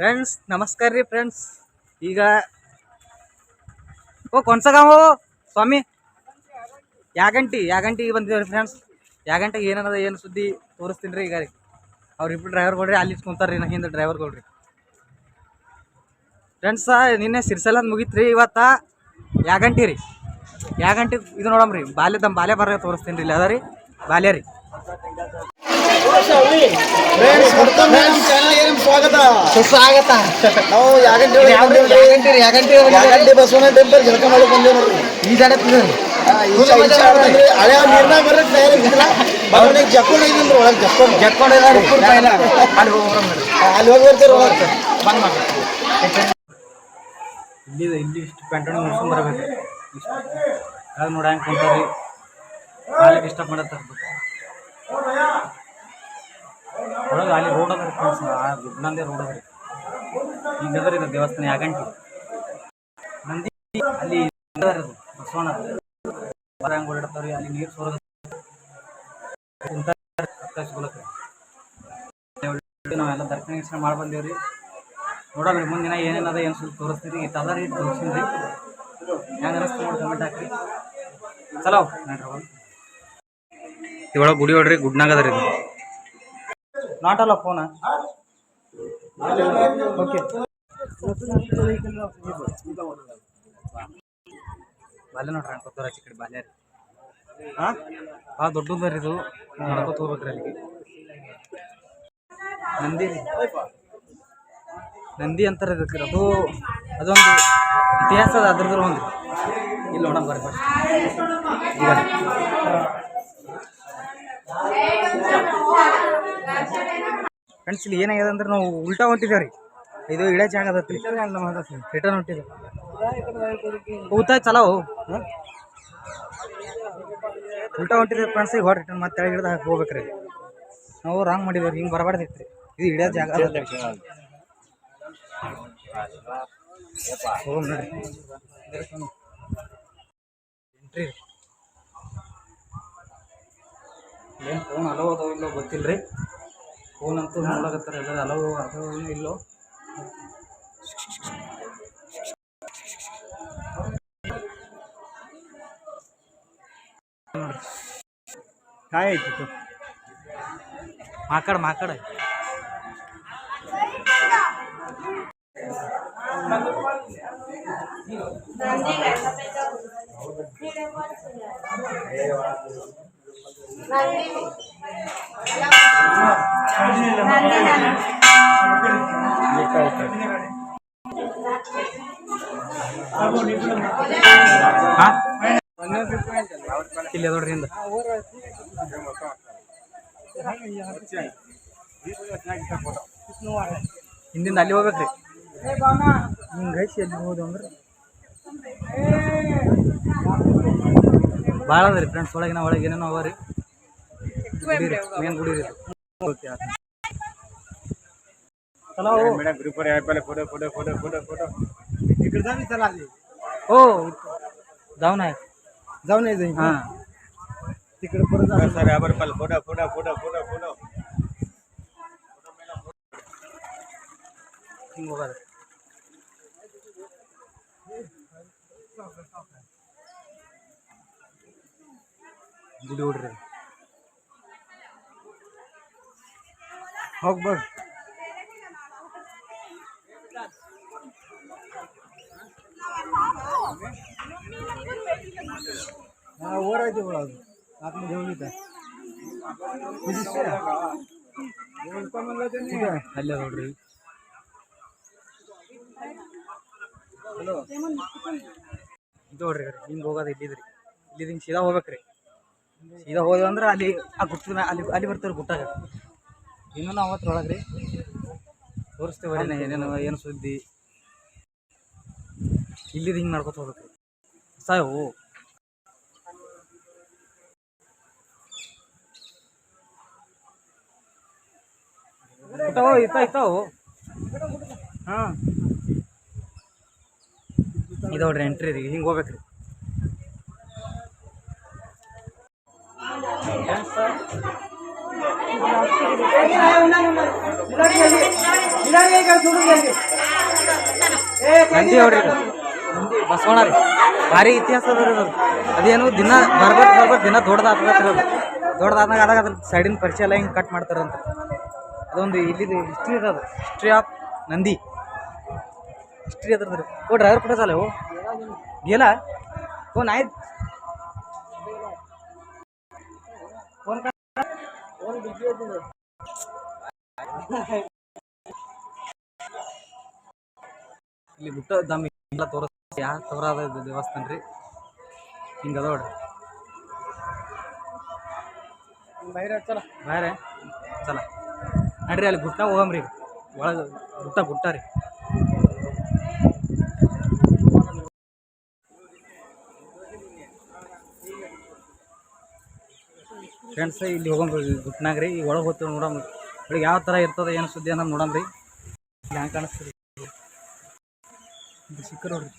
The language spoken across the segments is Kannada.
ಫ್ರೆಂಡ್ಸ್ ನಮಸ್ಕಾರ ರೀ ಫ್ರೆಂಡ್ಸ್. ಈಗ ಕೊನ್ಸಗಾಂವ ಸ್ವಾಮಿ ಯಾಗಂಟಿಗೆ ಬಂದಿದ್ದೇವೆ ಫ್ರೆಂಡ್ಸ್. ಯಾಗಂಟಿಗೆ ಏನದ ಏನು ಸುದ್ದಿ ತೋರಿಸ್ತೀನಿ ರೀ. ಈಗ ರೀ ಅವ್ರಿಬ್ರು ಡ್ರೈವರ್ಗಳ್ರಿ ಅಲ್ಲಿ ಕುಂತಾರ್ರಿ, ನಾ ಹಿಂದೆ ಡ್ರೈವರ್ಗಳ್ರಿ ಫ್ರೆಂಡ್ಸ. ನಿನ್ನೆ ಸಿರ್ಸಲ ಮುಗೀತು ರೀ, ಇವತ್ತು ಯಾಗಂಟಿ ರೀ. ಯಾಗಂಟಿ ಇದು ನೋಡಮ್ರಿ, ಬಾಲ್ಯ ಬರ ತೋರಿಸ್ತೀನಿ ರೀ. ಇಲ್ಲಿ ಅದ ರೀ ಬಾಲ್ಯ ರೀ. ಸ್ವಾಗತ ಸುಸ್ವಾಗತ. ನಾವು ಯಾಗಂಟಿ ಬಸವನ ಟೆಂಪಲ್ ಜಳಕ ಮಾಡಿ ಬಂದೇವ್ ನೋಡ್ರಿ. ಈ ಜಾಗ ಹಳೆ ನೀರ್ನಾಗ ಬರಕ್ ತಯಾರಿಲ್ಲ. ಜಕ್ಕೊಂಡು ಐದಂದ್ರೆ ಒಳಗೆ ಜಕ್ಕೊಂಡು ಅಲ್ಲಿ ಹೋಗಿ ಬರ್ತೀರ ಒಳಗೆ ಬಂದ್ ಮಾಡಿ. ಇಲ್ಲಿ ಇಷ್ಟು ಪೆಂಟಣ ಮುಗಿಸ್ಕೊಂಡ್ ಬರ್ಬೇಕು. ಇಷ್ಟು ಅದು ನೋಡಿ ಹಂಗೆ ಕುಂತಾರ್ರಿ. ಕಾಲಿಗೆ ಡಿಸ್ಟರ್ಬ್ ಮಾಡತ್ತಾರ ಒಳಗೆ. ಅಲ್ಲಿ ರೋಡ್ ಅದ ರೀ ಫ್ರೆಂಡ್ಸ್, ಗುಡ್ನಂದೇ ರೋಡ್ ಅದ ರೀ. ಈಗ ಅದ ರೀ ಇದು ದೇವಸ್ಥಾನ ಯಾಗಂಟಿ ನಂದಿ. ಅಲ್ಲಿ ಬಸವಣ್ಣ ಬರ ಹೆಂಗೆ ಓಡಾಡ್ತಾವ್ರಿ. ಅಲ್ಲಿ ನೀರು ಸೋರ ನಾವೆಲ್ಲ ದರ್ಶನ ಮಾಡಿ ಬಂದೇವ್ರಿ. ನೋಡಲ್ರಿ ಮುಂದಿನ ಏನೇನದ ಏನು ಸ್ವಲ್ಪ ತೋರಿಸ್ತೀರಿ. ಇತ್ತದ ರೀ ತೋರಿಸ್ತೀನಿ ರೀ. ಹೆಂಗೆ ಅನಿಸ್ತು ನೋಡಿ ಕಮೆಂಟ್ ಹಾಕ್ರಿ. ಚಲೋ ನೋಡ್ರಿ. ಇವಾಗ ಗುಡಿ ಹೊಡ್ರಿ, ಗುಡ್ನಾಗದ ರೀ. ಇದು ನಾಟ್ ಅಲ್ಲ ಫೋನ. ಓಕೆ ಬಾಲ್ಯ ನೋಡ್ರಿ ಅನ್ಕೋತಾರ ಆಚೆ ಕಡೆ ಬಾಲ್ಯ ರೀ. ಭಾಳ ದೊಡ್ಡದ ರೀ ಇದು. ನಡ್ಕೋತ ಹೋಗ್ಬೇಕ್ರಿ ಅಲ್ಲಿಗೆ. ನಂದಿ ರೀ, ನಂದಿ ಅಂತಾರೆ ಇದಕ್ಕೆ. ಅದೊಂದು ಇತಿಹಾಸ ಅದ, ಅದ್ರದ್ದು ಒಂದು ಇಲ್ಲಿ ನೋಡೋಣ ಬರ್ರಿ ಫಸ್ಟ್. ಈಗ ಫ್ರೆಂಡ್ಸ್ ಇಲ್ಲಿ ಏನಾಗಿದೆ ಅಂದ್ರೆ ನಾವು ಉಲ್ಟಾ ಹೊಂಟಿದ್ದೇವೆ ರೀ. ಇದು ಇಳೆ ಜಾಗ ಅದತ್ರಿ, ರಿಟರ್ನ್ ಹೊಂಟಿದ್ದೇವೆ. ಊಟ ಚಲೋ ಉಲ್ಟಾ ಹೊಂಟಿದ್ದೇವೆ ಫ್ರೆಂಡ್ಸ್. ಈಗ ರಿಟರ್ನ್ ಮತ್ತೆ ಕೆಳಗೆ ಹಿಡ್ದು ಹೋಗ್ಬೇಕ್ರಿ. ನಾವು ರಾಂಗ್ ಮಾಡಿದೇವ್ರಿ, ಹಿಂಗೆ ಬರಬಾರ್ದಿತ್ತು. ಇದು ಇಳಿಯೋ ಜಾಗ ಹೋಗ್ ನೋಡ್ರಿ. ಎಂಟ್ರಿ ಏನು ಫೋನ್ ಅಲೋ ಅದಾವ ಇಲ್ಲೋ ಗೊತ್ತಿಲ್ಲ ರೀ. ಫೋನ್ ಅಂತೂ ನೋಡಕತ್ತಾರೆ ಎಲ್ಲ ಅಲೋ ಅದು ಇಲ್ಲೋ. ಕಾಯ ಐತಿ ಮಾಕಡ ಇಲ್ಲಿ ನೋಡ್ರಿ ಹಿಂದ ಹಿಂದಿಂದ ಅಲ್ಲಿ ಹೋಗ್ಬೇಕ್ರಿ. ಹಿಂಗೆ ಅಲ್ಲಿ ಹೋದು ಅಂದ್ರೆ ಭಾಳ ಅದ ರೀ ಫ್ರೆಂಡ್ಸ್. ಒಳಗಿನ ಒಳಗೆ ಏನೇನೋ ಅವ ರೀ. ಮೇನ್ ಗುಡಿ ರೀ. चलो मेरा ग्रुप पर है पहले photo photo photo photo photo इकडे भी चला ले. हो जाऊन आहे जाईन. हां तिकडे परत सर यावर पल photo photo photo photo photo ಹಿಂಗೆ ಹೋಗೋದು. ಗುಡಿ ಹೊಡ್ರಿ ಹೋಗಿ ಬರ್ರಿ. वर आहे ते बघा आपण घेऊन येत ಅಲ್ಲೇ ನೋಡ್ರಿ. ಹಲೋ ಇದು ನೋಡ್ರಿ ಹಿಂಗೆ ಹೋಗೋದು. ಇಲ್ಲಿದ್ರಿ ಇಲ್ಲಿ ಹಿಂಗೆ ಸೀದಾ ಹೋಗ್ಬೇಕ್ರಿ. ಸೀದಾ ಹೋದ ಅಂದ್ರೆ ಅಲ್ಲಿ ಆ ಗುಟ್ಟದ ಅಲ್ಲಿ ಬರ್ತಾರೆ ಗುಟ್ಟಾಗ. ಇನ್ನೂ ಅವತ್ತರೊಳಗೆ ರೀ ತೋರಿಸ್ತೇವೆ ಏನೇನು ಏನು ಸುದ್ದಿ. ಇಲ್ಲಿದ್ದು ಹಿಂಗೆ ನಡ್ಕೊತ ಹೋಗ್ಬೇಕ್ರಿ. ಸಾವು ಇತ್ತಾವು. ಹಾಂ ಇದು ನೋಡ್ರಿ ಎಂಟ್ರಿ ರೀ. ಹಿಂಗೆ ಹೋಗ್ಬೇಕ್ರಿ. ನಂದಿ ಅವ್ರಿ ನಂದಿ ಬಸವಣ್ಣ ರೀ ಭಾರಿ ಇತಿಹಾಸ ಅದ ರೀ ಅದು. ಅದೇನು ದಿನ ಬರ್ಬೇಕು ದಿನ ದೊಡ್ಡದಾಗ್ತಿರೋದು ದೊಡ್ಡದಾದಾಗ ಆದಾಗ ಅದ್ರ ಸೈಡಿನ ಪರಿಚಯ ಎಲ್ಲ ಹಿಂಗೆ ಕಟ್ ಮಾಡ್ತಾರಂತ. ಅದೊಂದು ಇಲ್ಲಿದು ಹಿಸ್ಟ್ರಿ ಅದ ಅದು, ಹಿಸ್ಟ್ರಿ ಆಫ್ ನಂದಿ ಹಿಸ್ಟ್ರಿ ಅದ್ರದ್ದು ರೀ. ಓ ಡ್ರೈವರ್ ಕೊಟ್ಟೆ ಸಾಲ ಓ गेला फोन आहे फोन फोन ಇಲ್ಲಿ ಬಿಟ್ಟು ದಮ್ ಎಲ್ಲ ತೋರಿಸ್ ಯಾವ ತೋರದ ದೇವಸ್ಥಾನ ರೀ ಹಿಂಗೆ ಅದ ನೋಡ್ರಿ ಬಾಯ್ರೆ ಚಲ ನಡ್ರಿ ಅಲ್ಲಿ ಗುಟ್ಟ ಹೋಗಮ್ರಿ ಒಳಗೆ ಗುಟ್ಟ ರೀ ಫ್ರೆಂಡ್ಸ್ ಇಲ್ಲಿ ಹೋಗಮ್ರಿ ಗುಟ್ನಾಗ ರೀ ಈಗ ಒಳಗೆ ಹೋಗ್ತೀವಿ ನೋಡಮ್ರಿ ಒಳಗೆ ಯಾವ ಥರ ಇರ್ತದೆ ಏನು ಸುದ್ದಿ ಅನ್ನೋದು ನೋಡಮ್ರಿ ಇಲ್ಲಿ ಹ್ಯಾಂಗೆ ಕಾಣಿಸ್ತೀರಿ ಸಿಕ್ಕರ್ ನೋಡ್ರಿ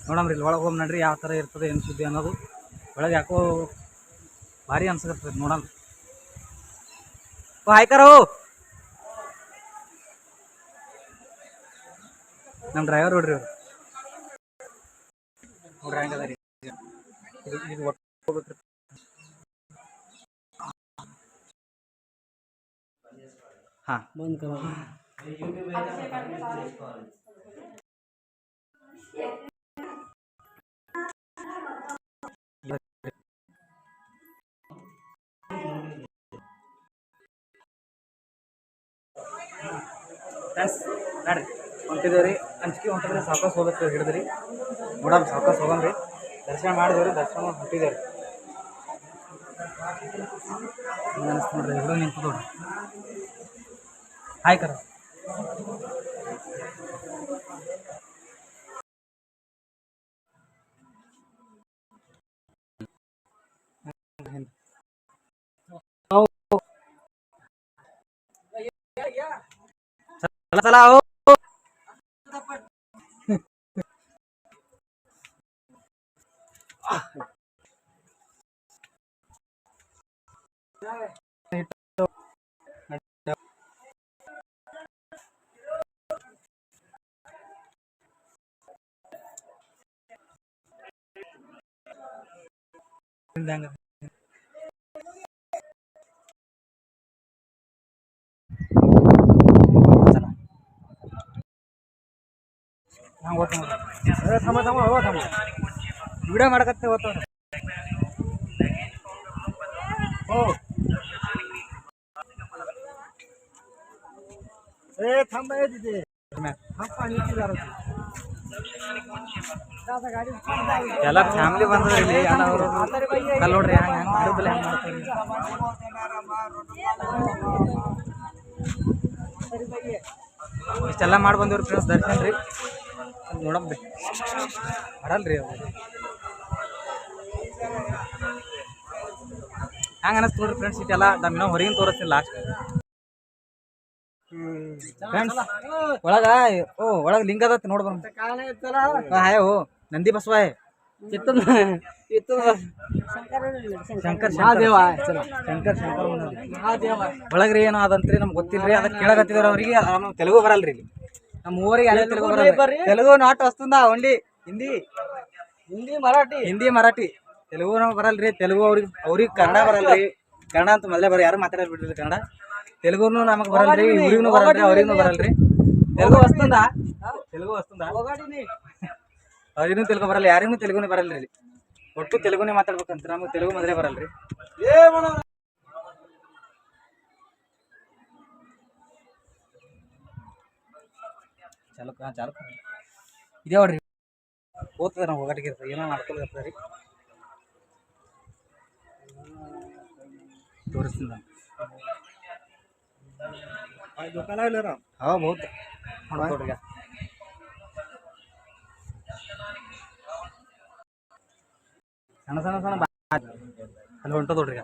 ನೋಡಮ್ರಿ ಇಲ್ಲಿ ಒಳಗೆ ಹೋಗಿ ನೋಡ್ರಿ ಯಾವ ಥರ ಇರ್ತದೆ ಏನು ಸುದ್ದಿ ಅನ್ನೋದು ಒಳಗೆ ಯಾಕೋ ಭಾರಿ ಅನ್ಸಕತ್ತದ ನೋಡಮ್ರಿ ಓ ಹಾಯ್ಕರೋ ನಮ್ಮ ಡ್ರೈವರ್ ನೋಡ್ರಿ ಅವ್ರು ನೋಡ್ರಿ ಹೆಂಗದ ರೀ ಇದು ಒಟ್ಟು ಹೋಗ್ಬೇಕ್ರಿ ಹಾಂ ಬಂದ್ ಕರೋ ಫ್ರೆಂಡ್ಸ್ ನೋಡ್ರಿ ಹೊಂಟಿದ್ದೇವೆ ರೀ ಅಂಚಿಕೆ ಹೊಂಟಿದ್ರೆ ಸಾವಕಾಶ ಹೋಗ್ಬೇಕು ಹಿಡಿದ್ರಿ ನೋಡಮ್ ಸಾವಕಾಶ ಹೋಗಮ್ರಿ ದರ್ಶನ ಮಾಡಿದೇವ್ರಿ ದರ್ಶನ ಮಾಡಿ ಹೊಂಟಿದ್ದೇವೆ ರೀ ಅನಿಸ್ತು ನೋಡ್ರಿ ಹಿಡಿದು ನಿಂತು ನೋಡ್ರಿ ಹಾಯ್ ಕರ चला हो थांबा हो थांबा व्हिडिओ ಮಾಡಕತ್ತೆ ಹೋಗ್ತಾವ हो ए थांब आहे तिथे हा पाणी ಎಲ್ಲ ಫ್ಯಾಮಿಲಿ ಬಂದ್ರೆ ಇಲ್ಲಿ ಅವರು ಕಲ್ ನೋಡ್ರಿ ಹಂಗೆ ಮಾಡಿದ್ಲೆ ಹೆಂಗೆ ಮಾಡ್ತಾರೆ ಇಷ್ಟೆಲ್ಲ ಮಾಡಿ ಬಂದಿವ್ರಿ ಫ್ರೆಂಡ್ಸ್ ದರ್ಶನ ರೀ ನೋಡಮ್ರಿ ಬರಲ್ರಿ ಅವ್ರು ಹಂಗೆ ಅನಿಸ್ತು ನೋಡ್ರಿ ಫ್ರೆಂಡ್ಸ್ ಇಟ್ಟೆಲ್ಲ ನಮ್ಮಿನ ಹೊರಗಿನ ತೋರಿಸ್ತೀನಿ ಲಾಸ್ಟ್ ಫ್ರೆಂಡ್ಸ್ ಒಳಗ ಓ ಒಳಗ ಲಿಂಗ ಅದತ್ತಿ ನೋಡ್ ಬರ ಹಾಯ್ ಓ ನಂದಿ ಬಸವಾಯ್ ಶಂಕರ್ ಒಳಗ್ರಿ ಏನೋ ಅದಂತ್ರಿ ನಮ್ಗೆ ಗೊತ್ತಿಲ್ರಿ ಅದಕ್ಕೆ ಕೇಳಕತ್ತಿದ್ರು ಅವ್ರಿಗೆ ನಮ್ಗೆ ತೆಲುಗು ಬರಲ್ರಿ ಇಲ್ಲಿ ನಮ್ಮ ಊರಿಗೆ ಯಾರು ತೆಲುಗು ಬರಲ್ಲ ತೆಲುಗು ನಾಟ್ ವಸ್ತುಂದ ಓನ್ಲಿ ಹಿಂದಿ ಮರಾಠಿ ತೆಲುಗು ನಮ್ಗೆ ಬರಲ್ರಿ ತೆಲುಗು ಅವ್ರಿಗೆ ಕನ್ನಡ ಬರಲ್ರಿ ಕನ್ನಡ ಅಂತ ಮೊದಲೇ ಬರ ಯಾರು ಮಾತಾಡೋದು ಬಿಡ್ರಿ ಕನ್ನಡ ತೆಲುಗುನು ನಮಗೆ ಬರಲ್ರಿ ಇವ್ರಿಗೂ ಬರಲ್ರಿ ಅವ್ರಿಗೂ ಬರಲ್ರಿ ತೆಲುಗು ವಸ್ತುಂದ ಅವ್ರಿಗೂ ತೆಲುಗು ಬರಲ್ಲ ಯಾರಿಗೂ ತೆಲುಗುನೇ ಬರಲ್ರಿ ಇಲ್ಲಿ ಒಟ್ಟು ತೆಲುಗುನೇ ಮಾತಾಡ್ಬೇಕಂತ ನಮಗೆ ತೆಲುಗು ಮೊದಲೇ ಬರಲ್ರಿ ಚಾಲಕ ಇದೇ ನೋಡ್ರಿ ಓದ್ತದ ನಾವು ಹೋಗಟಿಗೆ ಏನೋ ಮಾಡ್ಕೊಳ್ತಾರೆ ರೀ ತೋರಿಸ್ತೀನಿ ನಾನು ಹಾ ಬಹುತ್ ನೋಡ್ರಿ ಸಣ್ಣ ಸಣ್ಣ ಸಣ್ಣ ಅಲ್ಲಿ ಹೊಂಟದ ನೋಡ್ರಿ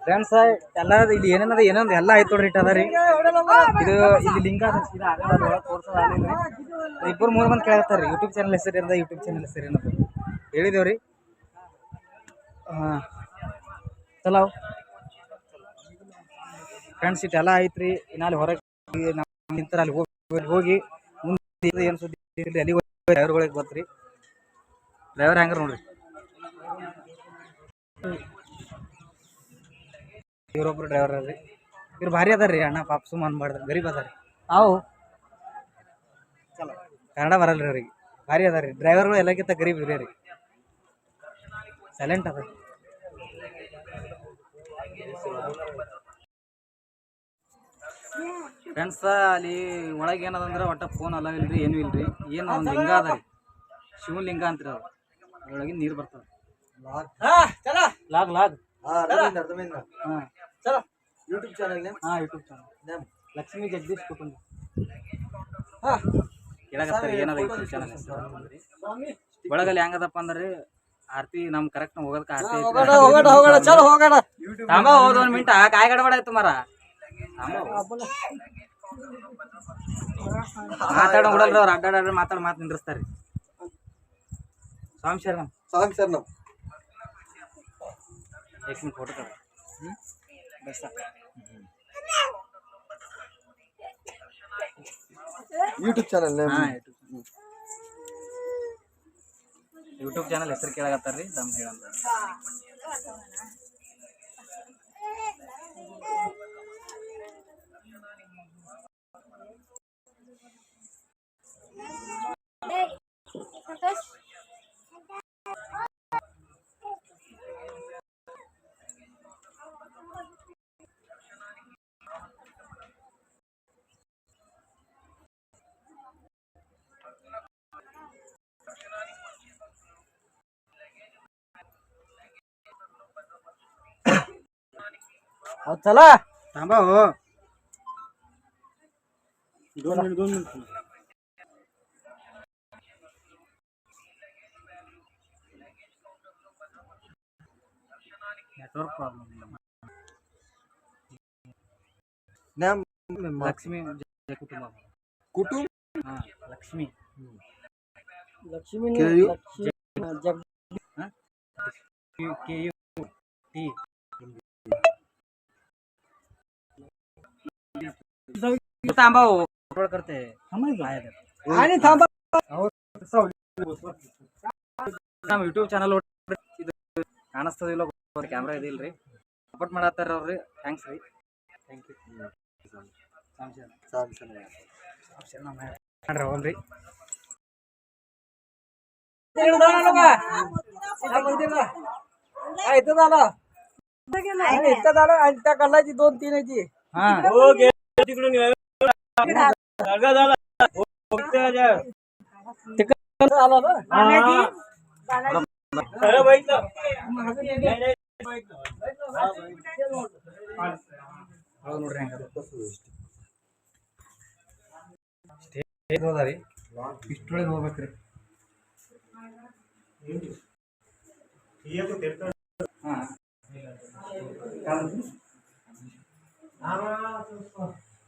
ಫ್ರೆಂಡ್ಸ್ ಎಲ್ಲ ಇಲ್ಲಿ ಏನೇನದ ಏನೊಂದು ಎಲ್ಲ ಆಯ್ತು ನೋಡ್ರಿ ಅದ ರೀ ಇದು ಇಲ್ಲಿ ಲಿಂಕ್ ತೋರ್ಸೋದಿಲ್ಲ ಇಬ್ಬರು ಮೂರು ಮಂದಿ ಕೇಳ್ತಾರೆ ಯೂಟ್ಯೂಬ್ ಚಾನಲ್ ಹೆಸರು ಯೂಟ್ಯೂಬ್ ಚಾನಲ್ ಹೆಸರು ಏನದು ಹೇಳಿದೇವ್ರಿ ಹಾಂ ಚಲೋ ಫ್ರೆಂಡ್ಸ್ ಇಟ್ಟೆಲ್ಲ ಐತ್ರಿ ಇನ್ನು ಹೊರಗೆ ನಿಂತರ ಅಲ್ಲಿ ಹೋಗಿ ಮುಂದೆ ಏನು ಸುದ್ದಿ ಅಲ್ಲಿ ಡ್ರೈವರ್ಗಳಿಗೆ ಬರ್ತೀರಿ ಡ್ರೈವರ್ ಹೆಂಗಾರ ನೋಡ್ರಿ ಇವ್ರೊಬ್ರು ಡ್ರೈವರ್ ಅದ್ರಿ ಇವ್ರು ಭಾರಿ ಅದಾರ ರೀ ಅಣ್ಣ ಪಾಪ ಸುಮ್ಮ ಅನ್ಬಾರ್ದು ಗರೀಬ್ ಅದಾರ ಅವು ಚಲೋ ಕನ್ನಡ ಬರಲ್ಲ ರೀ ಅವ್ರಿಗೆ ಭಾರಿ ಅದಾರ ರೀ ಡ್ರೈವರ್ಗಳು ಎಲ್ಲಕ್ಕಿಂತ ಗರೀಬ್ ಇವ್ರಿ ರೀ ಸೈಲೆಂಟ್ ಅದ ಫ್ರೆಂಡ್ಸ್ ಅಲ್ಲಿ ಒಳಗೆ ಏನದಂದ್ರೆ ಒಟ್ಟ ಫೋನ್ ಅಲ್ಲ ಇಲ್ರಿ ಏನೂ ಇಲ್ರಿ ಏನು ಒಂದು ಲಿಂಗ ಅದ ರೀ ಶಿವನ್ ಲಿಂಗ ಅಂತೀರಿ ಅದು ಅದ್ರೊಳಗಿನ ನೀರು ಬರ್ತದೆ ಲಾಗ್ ಲಾಗ್ ಹಾಂ ಚಲೋ ಯೂಟ್ಯೂಬ್ ಚಾನಲ್ ಹಾಂ ಯೂಟ್ಯೂಬ್ ಚಾನಲ್ ಲಕ್ಷ್ಮೀ ಜಗದೀಶ್ ಕುಟುಂಬ ಹಾಂ ಕೇಳಕತ್ತಾರೆ ಏನದ ಯೂಟ್ಯೂಬ್ ಚಾನಲ್ ಒಳಗಲ್ಲಿ ಹೆಂಗದಪ್ಪ ಅಂದ್ರೆ ಆರ್ತಿ ನಮ್ ಕರೆಕ್ಟ್ ಹೋಗೋದಕ್ಕೆ ಆರ್ತಿ ತಾಂಬ ಹೋದ 1 ಮಿನಿಟ್ ಕಾಯಿ ಗಡಬಡ ಆಯ್ತು ಮರ ಮಾತಾಡೋ ಬಿಡಲ್ರಿ ಅವ್ರು ಅಡ್ಡಾಡ್ರಿ ಮಾತು ನಿಂದ್ರಿಸ್ತಾರ್ರಿ ಸ್ವಾಮಿ ಶರಣಂ एक फोटो कर ಯೂಟ್ಯೂಬ್ ಚಾನಲ್ ಯೂಟ್ಯೂಬ್ ಚಾನಲ್ ಹೆಸರು ಕೇಳಾಕತ್ತಾರ್ರಿ ದಮ್ ಹೇಳಂತ चला थांबा हो 2 मिनिट नेटवर्क प्रॉब्लम नाम लक्ष्मी कुटुंब हाँ लक्ष्मी थांबा हो करते आणि थांबा ನಮ್ಮ ಯೂಟ್ಯೂಬ್ ಚಾನಲ್ ಕಾಣಿಸ್ತದಿಲ್ಲ ಕ್ಯಾಮ್ರಾ ಇದಿಲ್ರಿ ಸಪೋರ್ಟ್ ಮಾಡತ್ತಾರ ಅವ್ರಿ ಥ್ಯಾಂಕ್ಸ್ ರೀ ಥ್ಯಾಂಕ್ ಯು ಹೋಗ್ರಿ इथं झालं आणि त्या कल्लाची 2-3 याची हा तिकडून ನೋಡ್ರಿ ಇಷ್ಟೊಳಗೆ ಹೋಗ್ಬೇಕ್ರಿ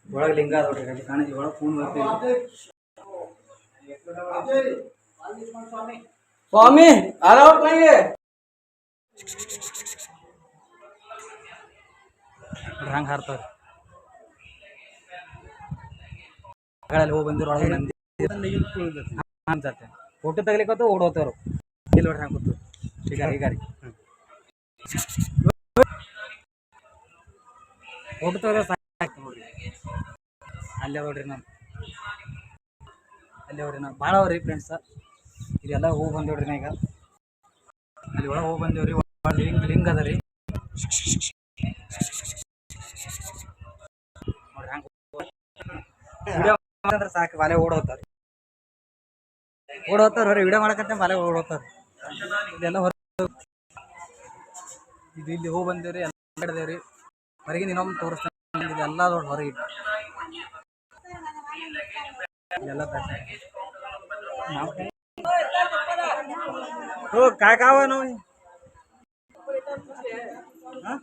ಒಳಗೆ ಲಿಂಗ ನೋಡ್ರಿ ಕಾಣಿಸಿ ಒಳಗೆ ಫೋನ್ ಬರ್ತೀವಿ स्वामी आराम नहीं है रंग हारता हो बंदिर नंदी जाते फोटो तगलिक ओडोतार ಇಲ್ಲಿ ಹಾಕೋದು ಹೀಗಾರಿ ಫೋಟೋ ತೆಗೆದ್ರೆ ಸಾಕು ನೋಡ್ರಿ ಅಲ್ಲೇ ನೋಡ್ರಿ ನಾನು ಭಾಳ ಅವ್ರಿ ಫ್ರೆಂಡ್ಸ ಇದೆಲ್ಲ ಹೋಗಿ ಬಂದೇವ್ರಿ ನಾ ಈಗ ಅಲ್ಲಿ ಒಳಗೆ ಹೋಗಿ ಬಂದೇವ್ರಿ ಲಿಂಗ್ ಅದ ರೀ ನೋಡ್ರಿ ಹಂಗೆ ವಿಡಿಯೋ ಅಂದ್ರೆ ಸಾಕು ಬಾಲೆ ಓಡೋತಾರ ರೀ ವಿಡಿಯೋ ಮಾಡಕತ್ತೆ ಬಾಲೆ ಓಡೋತಾರ ಇದೆಲ್ಲ ಹೊರ ಇದು ಇಲ್ಲಿ ಹೋಗಿ ಬಂದೇವ್ರಿ ಎಲ್ಲ ಹಿಡ್ದೇವ್ರಿ ಹೊರಗಿನ ಇನ್ನೊಮ್ಮೆ ತೋರಿಸ್ತಾನೆ ಇದೆಲ್ಲ ದೊಡ್ಡ ಹೊರಗೆ ಇದೆಲ್ಲ हो काय गाव आहे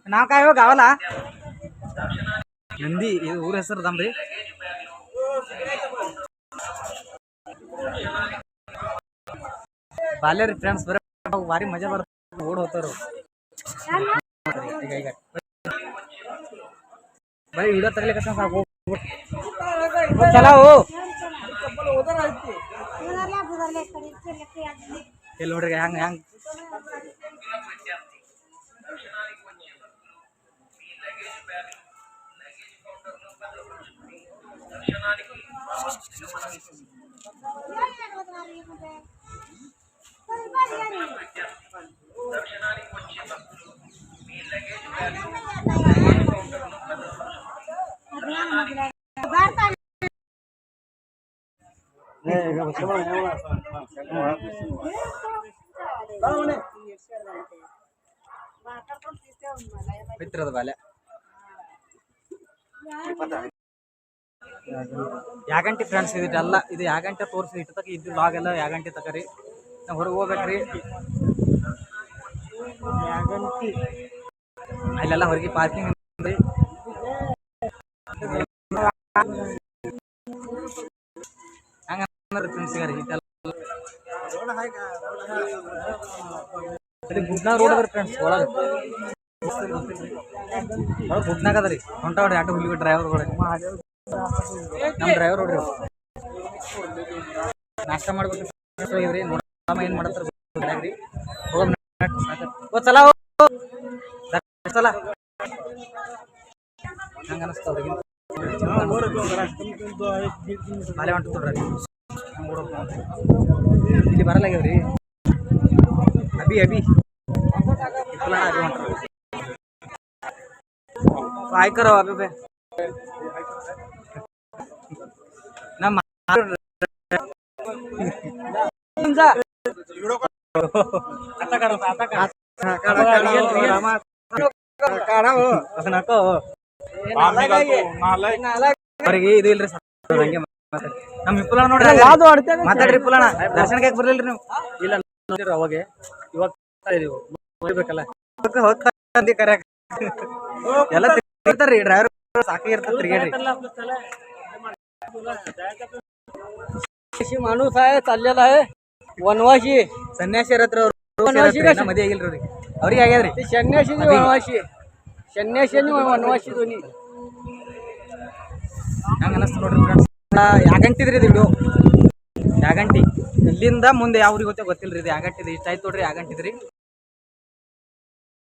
नाव काय हो गावाला नंदी ಊರ ಹೆಸರು ದಮ್ರಿ ಬಾಲ್ಯ ರೀ ಫ್ರೆಂಡ್ಸ್ ಬರ ಭಾರಿ ಮಜಾ ಬರ್ತದೆ ಓಡ್ ಹೋಗ್ತಾರ ಈಗ ಬರೀ ವಿಡಿಯೋ ತರಲಿಕ್ಕೆ ಸಾಕು ಚಲಾವು ಎಲ್ಲಿ ನೋಡ್ರಿ ಹೆಂಗೆ ಬಿತ್ತಿರೋದು ಬಾಲ್ಯ ಯಾಗಂಟಿ ಫ್ರೆಂಡ್ಸ್ ಇದೆಲ್ಲ ಇದು ಯಾಗಂಟೆ ತೋರಿಸಿ ಇಟ್ಟು ತಕ ಇದ್ದು ಲಾಗ್ ಎಲ್ಲ ಯಾಗಂಟಿ ತಕರಿ ನಾವು ಹೊರಗೆ ಹೋಗ್ಬೇಕ್ರಿ ಅಲ್ಲೆಲ್ಲ ಹೊರಗೆ ಪಾರ್ಕಿಂಗ್ ಹಂಗ ಫ್ರೆಂಡ್ಸ್ ಗುಡ್ನಾಗ ರೋಡ್ ಅದ್ರಿ ಫ್ರೆಂಡ್ಸ್ ಒಳಗೆ ಗುಡ್ನಾಗ ಅದ ರೀ ಹೊಂಟ ಹೊಡ್ರಿ ಆಟೋ ಹುಲಿ ಡ್ರೈವರ್ಗಳು ನಮ್ಮ ಡ್ರೈವರ್ ನೋಡ್ರಿ ನಾಷ್ಟ ಮಾಡ್ಬೇಕು ಹೋಗಿದ್ರಿ ನೋಡಮ್ಮ ಏನು ಮಾಡತ್ತಾರೆ ಚಲ ಚಲ ಹಂಗೆ ಅನಿಸ್ತಾವ್ರಿ ಅಲ್ಲೇ ಹೊಂಟ ನೋಡ್ರಿ ಇಲ್ಲಿ ಬರಲ್ಲಾಗ್ಯವ್ರಿ ಅಭಿ ಅಭಿ ಅಭಿ ಹೊಂಟ್ರಿ ಆಯ್ಕರ ಅಭಿ ನಮ್ಮ ಅವ್ರಿಗೆ ಇದು ಇಲ್ರಿ ಹಂಗೆ ನಮ್ ವಿಪುಲಣ್ಣ ನೋಡ್ರಿ ಮಾತಾಡ್ರಿ ವಿಪುಲಣ್ಣ ದರ್ಶನಕ್ಕೆ ಯಾಕೆ ಬರ್ಲಿಲ್ರಿ ನೀವು ಇಲ್ಲ ಅವಾಗ ಇವಾಗ ಹೋಗ್ಬೇಕಲ್ಲ ಕರ್ಯಾಕ ಎಲ್ಲ ತಿರ್ತಾರ್ರಿ ಡ್ರೈವರ್ ಸಾಕಿ ಇರ್ತಾರ ತಿರ್ಗೇಡ್ರಿ माणूस आहे चाललेला आहे वनवाशी ಸನ್ಯಾಸಿ ಹತ್ರ ಅವ್ರು ಮದುವೆ ಆಗಿಲ್ರಿ ಅವ್ರಿಗೆ ಆಗ್ಯಾದ್ರಿ सन्यासी वनवाशी सन्यासी आणि वनवाशी दोन्ही ಹಂಗ ಅನಸ್ತು ನೋಡ್ರಿ ಫ್ರೆಂಡ್ಸ್ ಯಾಗಂಟಿದ್ರಿ ಇದು ವಿಡಿಯೋ ಯಾಗಂಟಿ ಇಲ್ಲಿಂದ ಮುಂದೆ ಯಾವ ಊರಿಗೆ ಗೊತ್ತಿಲ್ರಿ ಇದು ಯಾಗಂಟಿದ್ರಿ ಇಷ್ಟ ಆಯ್ತು ನೋಡ್ರಿ ಯಾಗಂಟಿದ್ರಿ